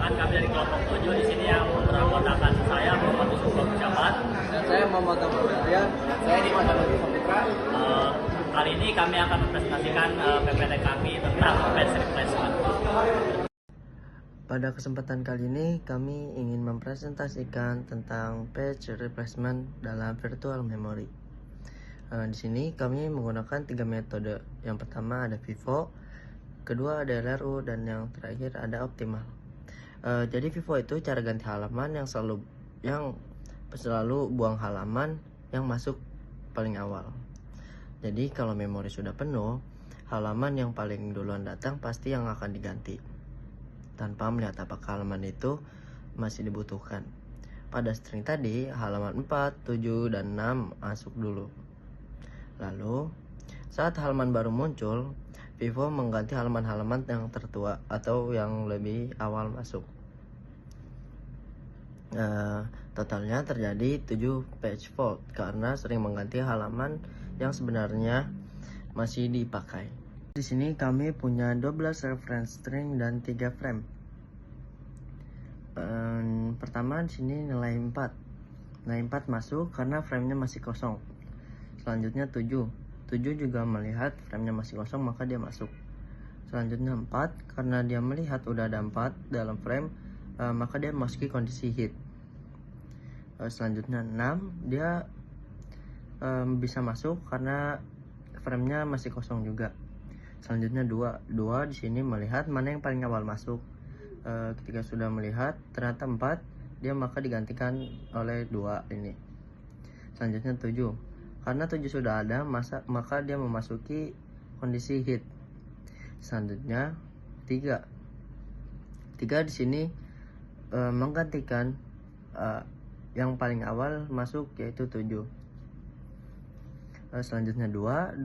Perkenalkan, kami dari kelompok 7 di sini yang beranggotakan saya Muhammad Yusuf Jabat. Dan saya Muhammad Abdul Adrian. Saya di Matematika Fitra. Kali ini kami akan mempresentasikan PPT kami tentang page replacement. Pada kesempatan kali ini kami ingin mempresentasikan tentang page replacement dalam virtual memory. Di sini kami menggunakan 3 metode. Yang pertama ada Vivo, kedua ada LRU, dan yang terakhir ada Optimal. Jadi Vivo itu cara ganti halaman yang selalu buang halaman yang masuk paling awal. Jadi kalau memori sudah penuh, halaman yang paling duluan datang pasti yang akan diganti, tanpa melihat apakah halaman itu masih dibutuhkan. Pada string tadi, halaman 4, 7, dan 6 masuk dulu. Lalu, saat halaman baru muncul, Vivo mengganti halaman-halaman yang tertua atau yang lebih awal masuk. Totalnya terjadi 7 page fault karena sering mengganti halaman yang sebenarnya masih dipakai. Di sini kami punya 12 reference string dan 3 frame. Pertama di sini nilai 4. Nilai 4 masuk karena framenya masih kosong. Selanjutnya 7. 7 juga melihat framenya masih kosong, maka dia masuk. Selanjutnya 4, karena dia melihat udah ada 4 dalam frame, maka dia memasuki kondisi hit. Selanjutnya 6, dia bisa masuk karena framenya masih kosong juga. Selanjutnya 2 di sini melihat mana yang paling awal masuk. Ketika sudah melihat ternyata 4, dia maka digantikan oleh 2 ini. Selanjutnya 7, karena 7 sudah ada, maka dia memasuki kondisi hit. Selanjutnya 3 di sini menggantikan yang paling awal masuk, yaitu 7. Selanjutnya 2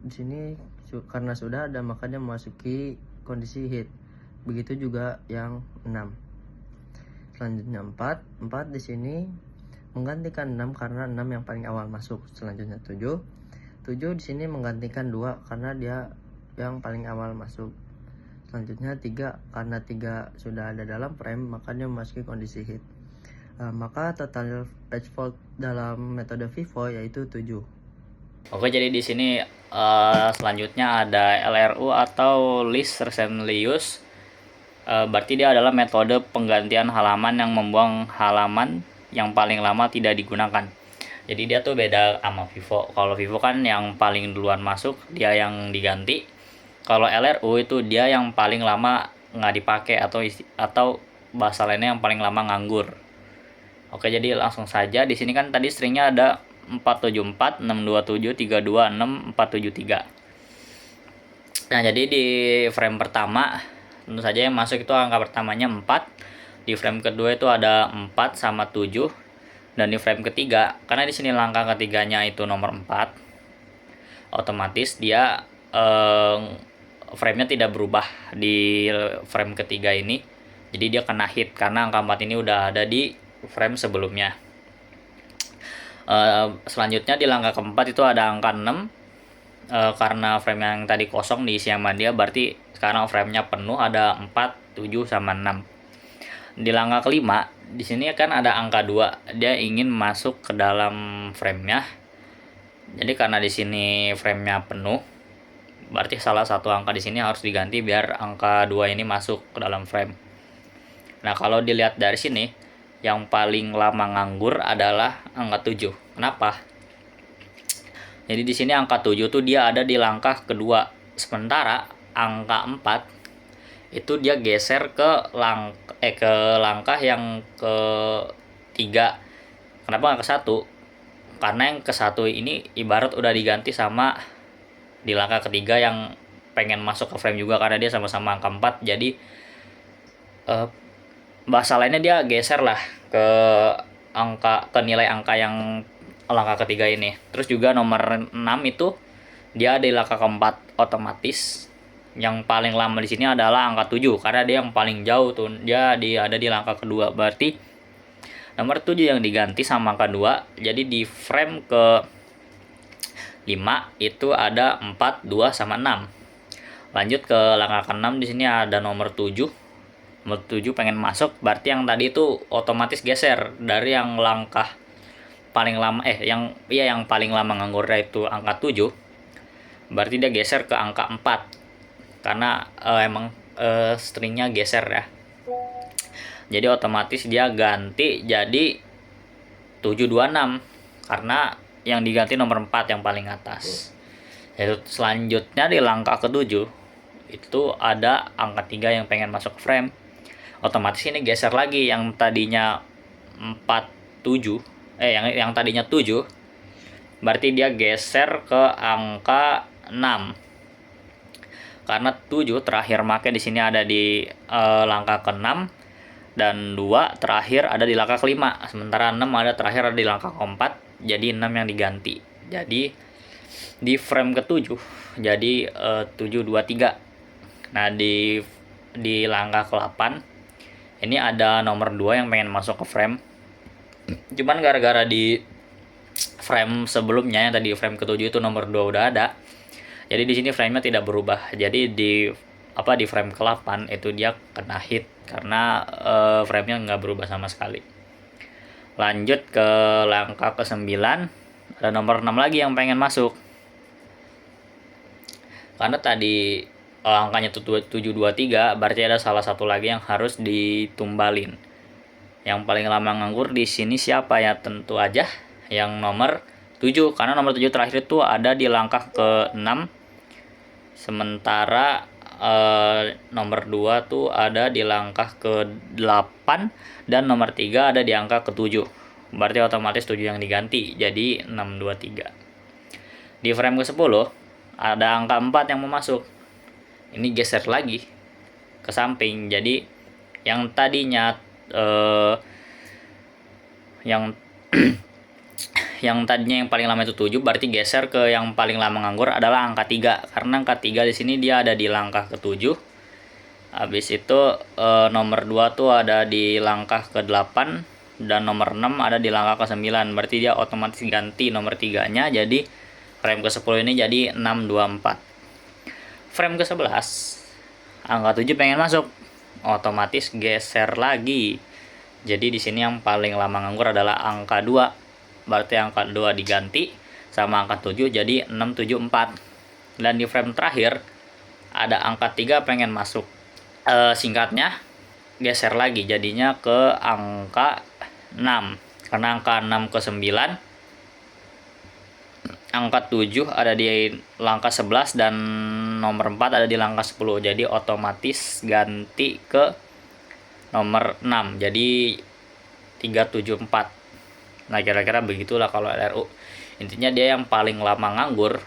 di sini karena sudah ada, maka dia memasuki kondisi hit. Begitu juga yang 6. Selanjutnya 4 di sini menggantikan 6 karena 6 yang paling awal masuk. Selanjutnya 7 di sini menggantikan 2 karena dia yang paling awal masuk. Selanjutnya 3, karena 3 sudah ada dalam frame, maka dia memasuki kondisi hit. Maka total page fault dalam metode Vivo yaitu 7. Oke, jadi di sini selanjutnya ada LRU atau Least Recently Used. Berarti dia adalah metode penggantian halaman yang membuang halaman yang paling lama tidak digunakan. Jadi dia tuh beda sama Vivo. Kalau Vivo kan yang paling duluan masuk dia yang diganti. Kalau LRU itu dia yang paling lama nggak dipakai atau bahasa lainnya yang paling lama nganggur. Oke, jadi langsung saja. Di sini kan tadi stringnya ada 474, 627, 326, 473. Nah, jadi di frame pertama tentu saja yang masuk itu angka pertamanya 4. Di frame kedua itu ada 4 sama 7. Dan di frame ketiga, karena di sini langkah ketiganya itu nomor 4, otomatis dia frame-nya tidak berubah di frame ketiga ini. Jadi dia kena hit karena angka 4 ini udah ada di frame sebelumnya. Selanjutnya di langkah keempat itu ada angka 6. Karena frame yang tadi kosong diisi sama dia, berarti sekarang frame-nya penuh, ada 4, 7 sama 6. Di langkah kelima, di sini kan ada angka 2. Dia ingin masuk ke dalam frame-nya. Jadi karena di sini frame-nya penuh, berarti salah satu angka di sini harus diganti biar angka 2 ini masuk ke dalam frame. Nah, kalau dilihat dari sini, yang paling lama nganggur adalah angka 7. Kenapa? Jadi di sini angka 7 tuh dia ada di langkah kedua. Sementara angka 4 itu dia geser ke langkah yang ketiga. Kenapa nggak ke 1? Karena yang ke 1 ini ibarat udah diganti sama di langkah ketiga yang pengen masuk ke frame juga, karena dia sama-sama angka 4. Jadi bahasa lainnya dia geser lah ke nilai angka yang langkah ketiga ini. Terus juga nomor 6 itu dia di langkah keempat, otomatis yang paling lama di sini adalah angka 7 karena dia yang paling jauh tuh. Dia ada di langkah kedua. Berarti nomor 7 yang diganti sama angka 2. Jadi di frame ke 5 itu ada 4, 2 sama 6. Lanjut ke langkah ke-6, di sini ada nomor 7. nomor 7 pengen masuk, berarti yang tadi itu otomatis geser dari yang langkah paling lama yang paling lama nganggur itu angka 7, berarti dia geser ke angka 4 karena emang stringnya geser ya. Jadi otomatis dia ganti jadi 726 karena yang diganti nomor 4 yang paling atas. Yaitu selanjutnya di langkah ke-7 itu ada angka 3 yang pengen masuk ke frame. Otomatis ini geser lagi yang tadinya 47 yang tadinya 7, berarti dia geser ke angka 6. Karena 7 terakhir make di sini ada di langkah ke-6 dan 2 terakhir ada di langkah ke-5. Sementara 6 ada terakhir ada di langkah ke-4, jadi 6 yang diganti. Jadi di frame ke-7 jadi 723. Nah, di langkah ke-8 ini ada nomor 2 yang pengen masuk ke frame. Cuman gara-gara di frame sebelumnya yang tadi frame ke-7 itu nomor 2 udah ada. Jadi di sini frame-nya tidak berubah. Jadi di frame ke-8 itu dia kena hit karena frame-nya nggak berubah sama sekali. Lanjut ke langkah ke-9, ada nomor 6 lagi yang pengen masuk. Karena tadi angkanya 723, berarti ada salah satu lagi yang harus ditumbalin. Yang paling lama nganggur di sini siapa ya? Tentu aja yang nomor 7, karena nomor 7 terakhir itu ada di langkah ke-6. Sementara nomor 2 tuh ada di langkah ke-8 dan nomor 3 ada di angka ke-7. Berarti otomatis 7 yang diganti jadi 623. Di frame ke-10 ada angka 4 yang mau masuk. Ini geser lagi ke samping. Jadi yang tadinya yang yang paling lama itu 7, berarti geser ke yang paling lama nganggur adalah angka 3. Karena angka 3 di sini dia ada di langkah ke-7. Habis itu nomor 2 tuh ada di langkah ke-8 dan nomor 6 ada di langkah ke-9. Berarti dia otomatis ganti nomor 3-nya, jadi frame ke-10 ini jadi 624. Frame ke-11 angka 7 pengen masuk, otomatis geser lagi. Jadi di sini yang paling lama nganggur adalah angka 2. Berarti angka 2 diganti sama angka 7 jadi 674. Dan di frame terakhir ada angka 3 pengen masuk. Singkatnya geser lagi jadinya ke angka 6. Karena angka 6 ke 9, angka 7 ada di langkah 11 dan nomor 4 ada di langkah 10. Jadi otomatis ganti ke nomor 6. Jadi 374. Nah, kira-kira begitulah kalau LRU. Intinya dia yang paling lama nganggur,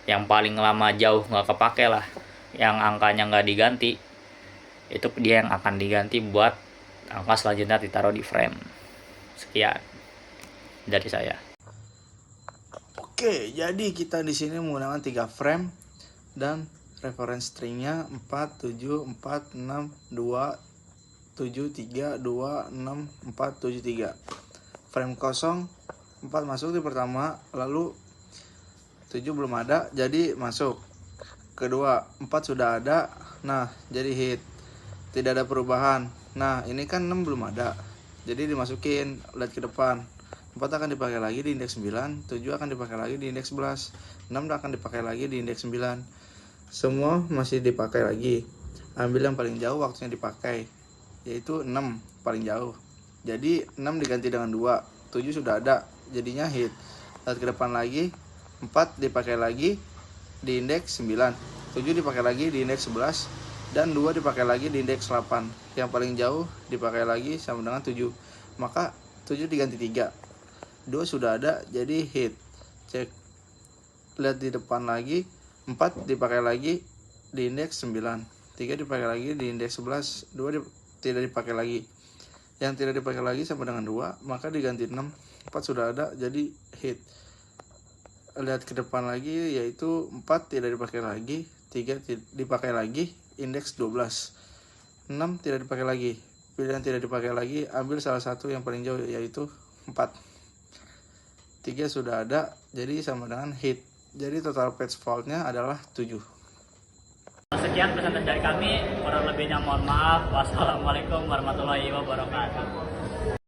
yang paling lama jauh nggak kepake lah, yang angkanya nggak diganti, itu dia yang akan diganti buat angka selanjutnya ditaruh di frame. Sekian dari saya. Oke, jadi kita di sini menggunakan 3 frame dan reference stringnya 4, 7, 4, 6, 2, 7, 3, 2, 6, 4, 7, 3. Frame kosong 4 masuk di pertama, lalu 7 belum ada, jadi masuk. Kedua, 4 sudah ada, nah jadi hit. Tidak ada perubahan. Nah, ini kan 6 belum ada, jadi dimasukin, lihat ke depan. 4 akan dipakai lagi di indeks 9, 7 akan dipakai lagi di indeks 11, 6 akan dipakai lagi di indeks 9. Semua masih dipakai lagi. Ambil yang paling jauh waktunya dipakai, yaitu 6 paling jauh. Jadi 6 diganti dengan 2, 7 sudah ada, jadinya hit. Lihat ke depan lagi, 4 dipakai lagi di indeks 9, 7 dipakai lagi di indeks 11, dan 2 dipakai lagi di indeks 8. Yang paling jauh dipakai lagi sama dengan 7. Maka 7 diganti 3. 2 sudah ada, jadi hit. Cek, lihat di depan lagi, 4 dipakai lagi di indeks 9, 3 dipakai lagi di indeks 11, 2 tidak dipakai lagi. Yang tidak dipakai lagi sama dengan 2, maka diganti 6. 4 sudah ada, jadi hit. Lihat ke depan lagi, yaitu 4 tidak dipakai lagi, 3 dipakai lagi, indeks 12, 6 tidak dipakai lagi. Pilihan tidak dipakai lagi, ambil salah satu yang paling jauh, yaitu 4. 3 sudah ada, jadi sama dengan hit. Jadi total page fault-nya adalah 7. Sekian presentasi dari kami, kurang lebihnya mohon maaf. Wassalamualaikum warahmatullahi wabarakatuh.